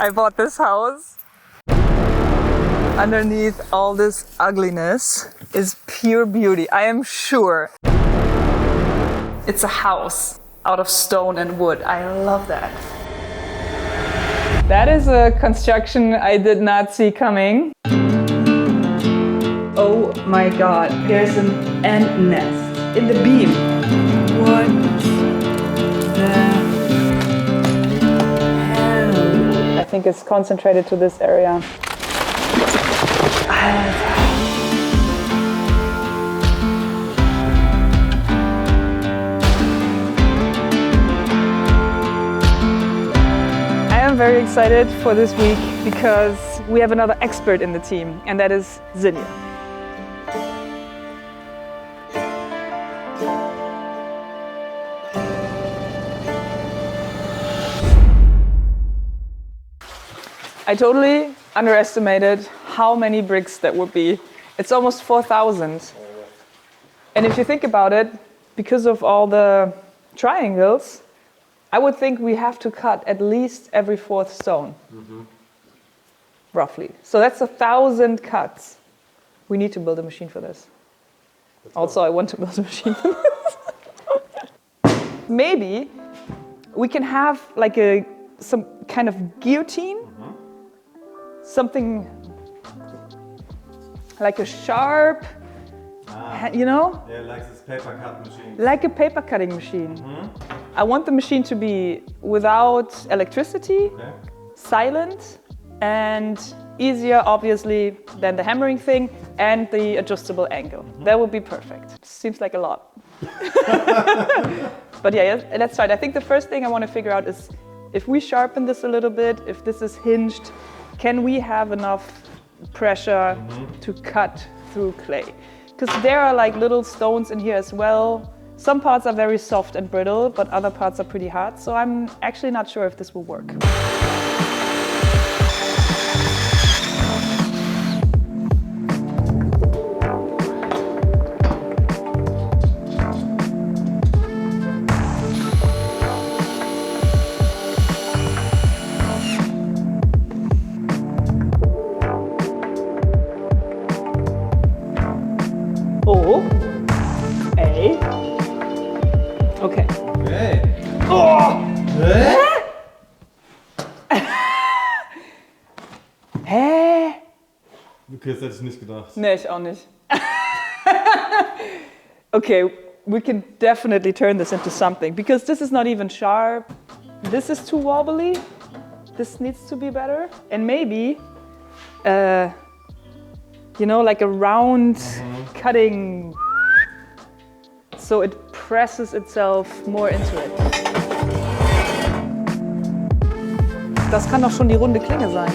I bought this house. Underneath all this ugliness is pure beauty. I am sure. It's a house out of stone and wood. I love that. That is a construction I did not see coming. Oh my god, there's an ant nest in the beam. What the hell? I think it's concentrated to this area. I'm very excited for this week because we have another expert in the team, and that is Zinja. I totally underestimated how many bricks that would be. It's almost 4,000. And if you think about it, because of all the triangles, I would think we have to cut at least every fourth stone, roughly. So that's 1,000 cuts. We need to build a machine for this. Also, I want to build a machine for this. Maybe we can have like some kind of guillotine, something like a sharp, you know? Yeah, like this paper cut machine. Like a paper cutting machine. I want the machine to be without electricity, silent, and easier, obviously, than the hammering thing and the adjustable angle. That would be perfect. Seems like a lot. But yeah, let's try it. I think the first thing I want to figure out is if we sharpen this a little bit, if this is hinged, can we have enough pressure to cut through clay? Because there are like little stones in here as well. Some parts are very soft and brittle, but other parts are pretty hard. So I'm actually not sure if this will work. Okay. Okay. Oh! Hä? Okay, das hätte ich nicht gedacht. Nee, ich auch nicht. Okay, we can definitely turn this into something because this is not even sharp. This is too wobbly. This needs to be better. And maybe, you know, like a round cutting so it presses itself more into it. Das kann doch schon die runde Klinge sein.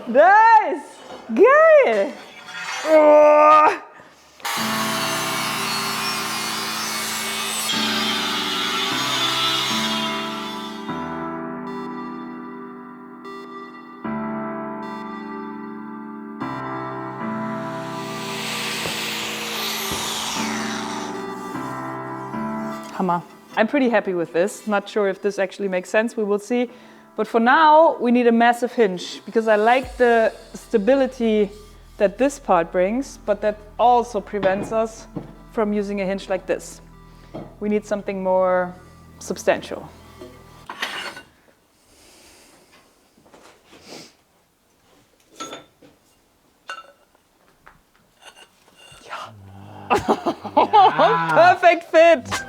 Nice! Geil! Oh. Hammer. I'm pretty happy with this. Not sure if this actually makes sense. We will see. But for now, we need a massive hinge because I like the stability that this part brings, but that also prevents us from using a hinge like this. We need something more substantial. Yeah. Perfect fit.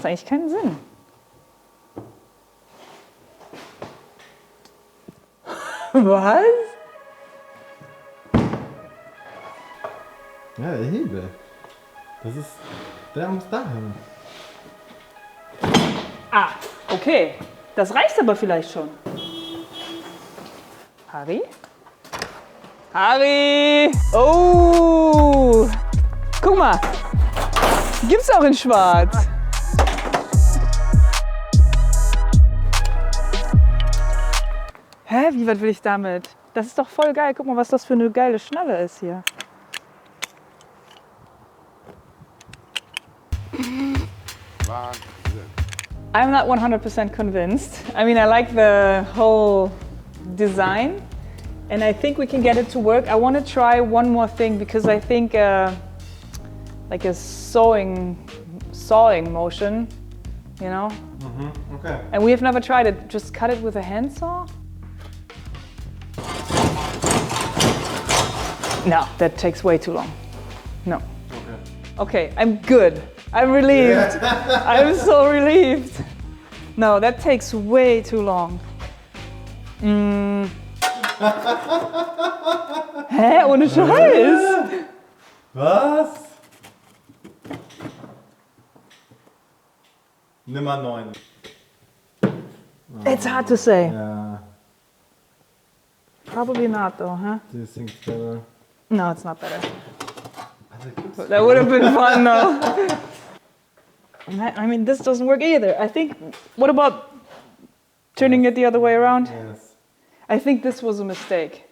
eigentlich keinen Sinn. Was? Ja, der Hebel. Der muss da hin. Ah, okay. Das reicht aber vielleicht schon. Harry? Harry! Oh! Guck mal. Gibt's auch in Schwarz. Hä? Wie weit will ich damit? Das ist doch voll geil. Guck mal, was das für eine geile Schnalle ist hier. I'm not 100% convinced. I mean, I like the whole design and I think we can get it to work. I want to try one more thing because I think like a sawing motion, you know? Okay. And we have never tried it. Just cut it with a handsaw? No, that takes way too long. No. Okay, I'm good. I'm relieved. I'm so relieved. No, that takes way too long. Hä? Ohne Scheiß? Was? Nummer 9. It's hard to say. Ja, Probably not though, huh? do you think it's better? No, it's not better. Also gibt's That would have been fun though. I mean, this doesn't work either. I think, what about turning it the other way around? Yes. I think this was a mistake.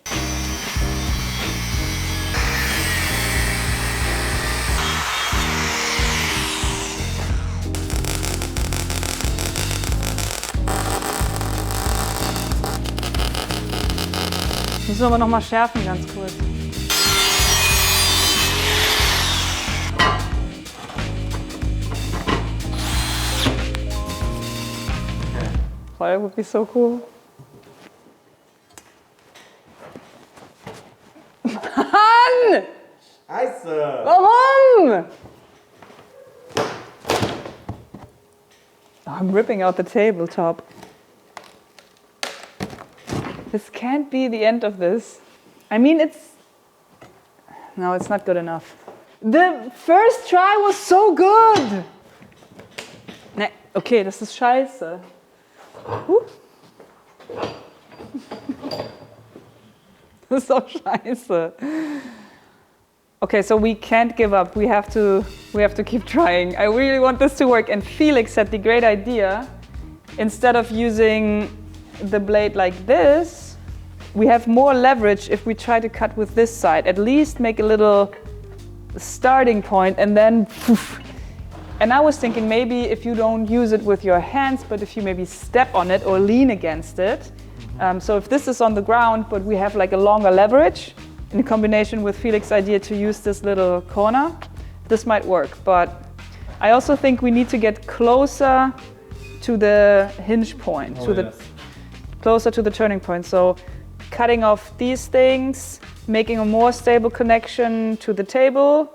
Müssen wir aber noch mal schärfen, ganz kurz. Oh, that would be so cool. Mann! Scheiße! Warum? Oh, I'm ripping out the tabletop. This can't be the end of this. I mean, no, it's not good enough. The first try was so good. Ne, okay, das ist scheiße. Das ist auch scheiße. Okay, so we can't give up. We have to keep trying. I really want this to work. And Felix had the great idea. Instead of using the blade like this, we have more leverage if we try to cut with this side. At least make a little starting point and then poof. And I was thinking maybe if you don't use it with your hands, but if you maybe step on it or lean against it. So if this is on the ground, but we have like a longer leverage, in combination with Felix's idea to use this little corner, this might work. But I also think we need to get closer to the hinge point, closer to the turning point. So cutting off these things, making a more stable connection to the table.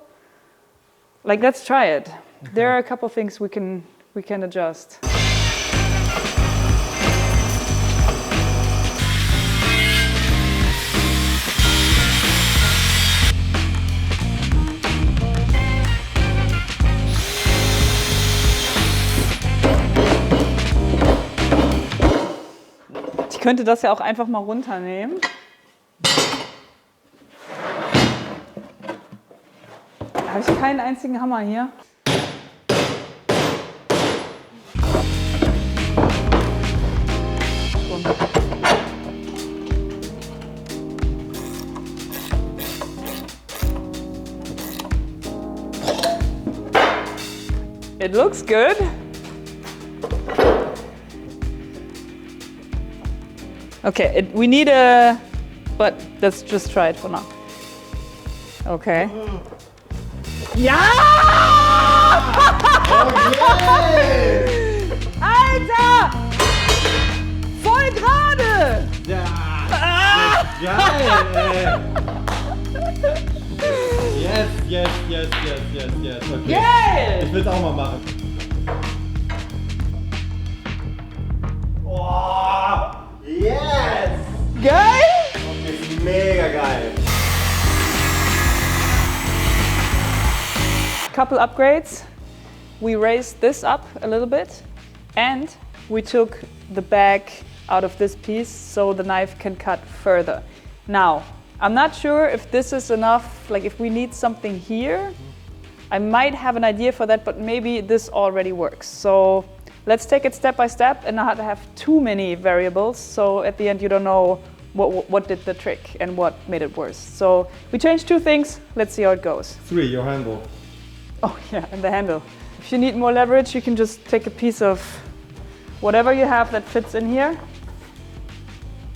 Like, let's try it. Okay. There are a couple things we can adjust. Ich könnte das ja auch einfach mal runternehmen. Da habe ich keinen einzigen Hammer hier. It looks good. Okay, we need but let's just try it for now. Okay. Ja! Okay! Alter! Voll gerade! Ja! Geil, ey! Yes. Okay. Geil! Ich will es auch mal machen. couple upgrades. We raised this up a little bit and we took the back out of this piece so the knife can cut further. Now, I'm not sure if this is enough, like if we need something here. I might have an idea for that, but maybe this already works. So let's take it step by step and not have too many variables. So at the end, you don't know what did the trick and what made it worse. So we changed 2 things. Let's see how it goes. 3, your handle. Oh yeah, and the handle. If you need more leverage, you can just take a piece of whatever you have that fits in here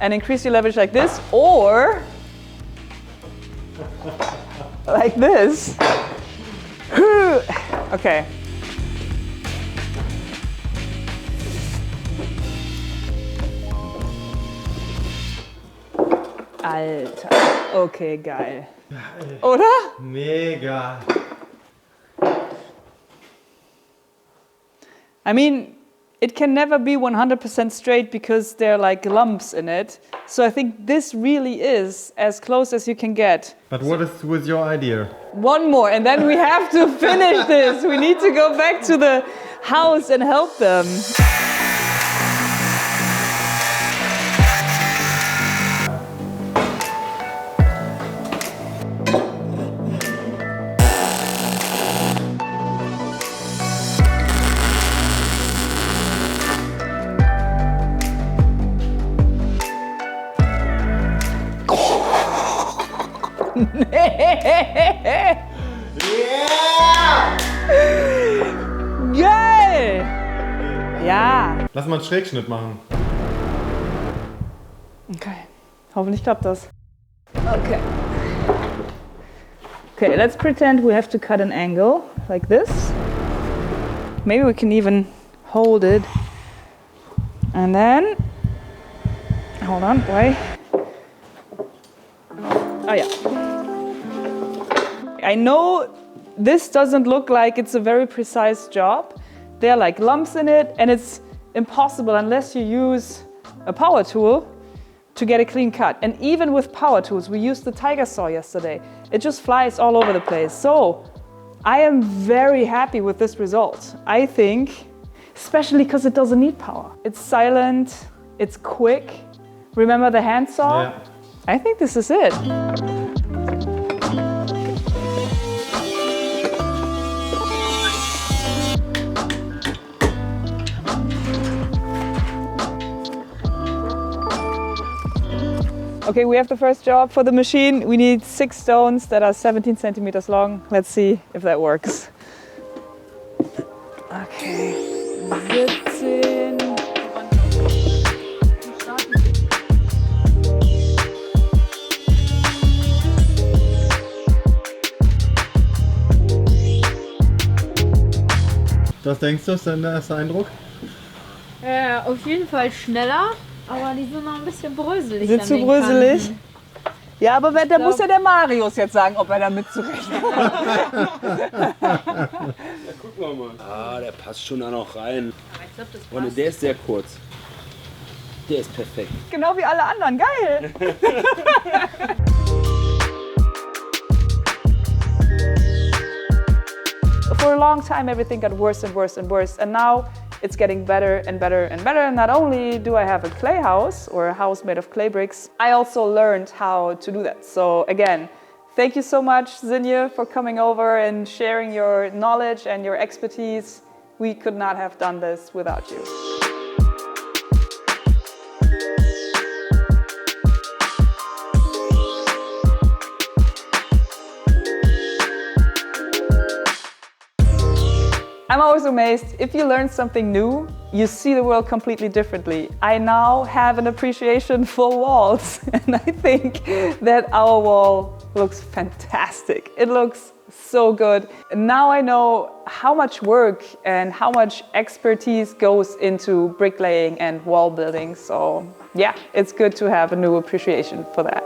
and increase your leverage like this, or like this. Okay. Alter. Okay, geil. Oder? Mega. I mean, it can never be 100% straight because there are like lumps in it. So I think this really is as close as you can get. But what is with your idea? One more, and then we have to finish this. We need to go back to the house and help them. Yeah! Geil! Ja. Lass mal einen Schrägschnitt machen. Okay, hoffentlich klappt das. Okay. Okay, let's pretend we have to cut an angle like this. Maybe we can even hold it. And then, hold on, why? Oh yeah. I know this doesn't look like it's a very precise job. There are like lumps in it and it's impossible unless you use a power tool to get a clean cut. And even with power tools, we used the tiger saw yesterday. It just flies all over the place. So I am very happy with this result. I think, especially because it doesn't need power. It's silent, it's quick. Remember the handsaw? Yeah. I think this is it. Okay, we have the first job for the machine. We need 6 stones that are 17 centimeters long. Let's see if that works. Okay, 17. Was denkst du, ist dein erster Eindruck? Auf jeden Fall schneller, aber die sind noch ein bisschen bröselig. Sind zu bröselig? Ja, aber da muss ja der Marius jetzt sagen, ob er damit zurechnet. Ja, gucken wir mal. Ah, der passt schon da noch rein. Ich glaub, das passt. Freunde, der ist sehr kurz. Der ist perfekt. Genau wie alle anderen, geil! For a long time, everything got worse and worse and worse, and now it's getting better and better and better. Not only do I have a clay house, or a house made of clay bricks, I also learned how to do that. So again, thank you so much, Zinje, for coming over and sharing your knowledge and your expertise. We could not have done this without you. I'm always amazed. If you learn something new, you see the world completely differently. I now have an appreciation for walls, and I think that our wall looks fantastic. It looks so good. And now I know how much work and how much expertise goes into bricklaying and wall building. So yeah, it's good to have a new appreciation for that.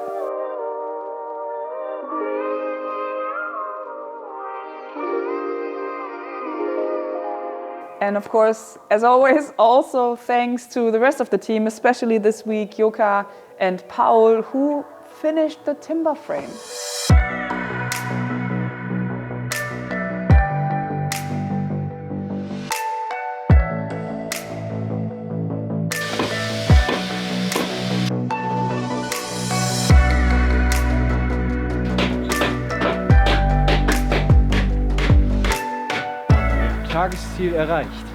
And of course, as always, also thanks to the rest of the team, especially this week, Joka and Paul, who finished the timber frame. Tagesziel erreicht.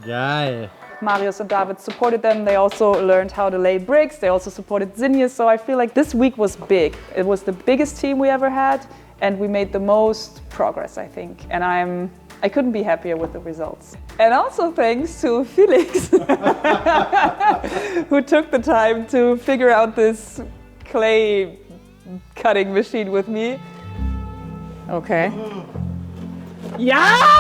Geil. Marius and David supported them. They also learned how to lay bricks. They also supported Zinje. So I feel like this week was big. It was the biggest team we ever had, and we made the most progress, I think. And I couldn't be happier with the results. And also thanks to Felix, who took the time to figure out this clay cutting machine with me. Okay. Yeah! Okay!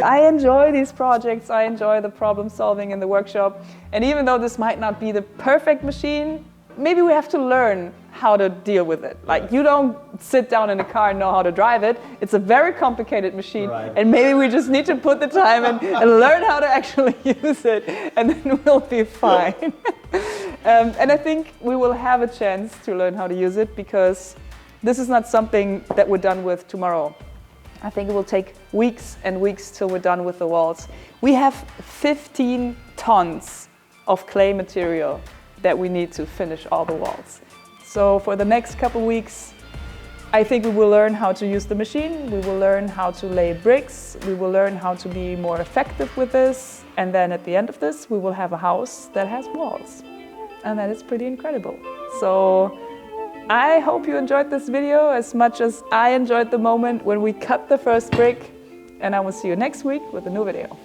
I enjoy these projects, I enjoy the problem solving in the workshop. And even though this might not be the perfect machine, maybe we have to learn how to deal with it. Like, you don't sit down in a car and know how to drive it. It's a very complicated machine, Right. and maybe we just need to put the time in and learn how to actually use it, and then we'll be fine. And I think we will have a chance to learn how to use it, because this is not something that we're done with tomorrow. I think it will take weeks and weeks till we're done with the walls. We have 15 tons of clay material that we need to finish all the walls. So for the next couple weeks, I think we will learn how to use the machine, we will learn how to lay bricks, we will learn how to be more effective with this, and then at the end of this, we will have a house that has walls. And that is pretty incredible. So I hope you enjoyed this video as much as I enjoyed the moment when we cut the first brick, and I will see you next week with a new video.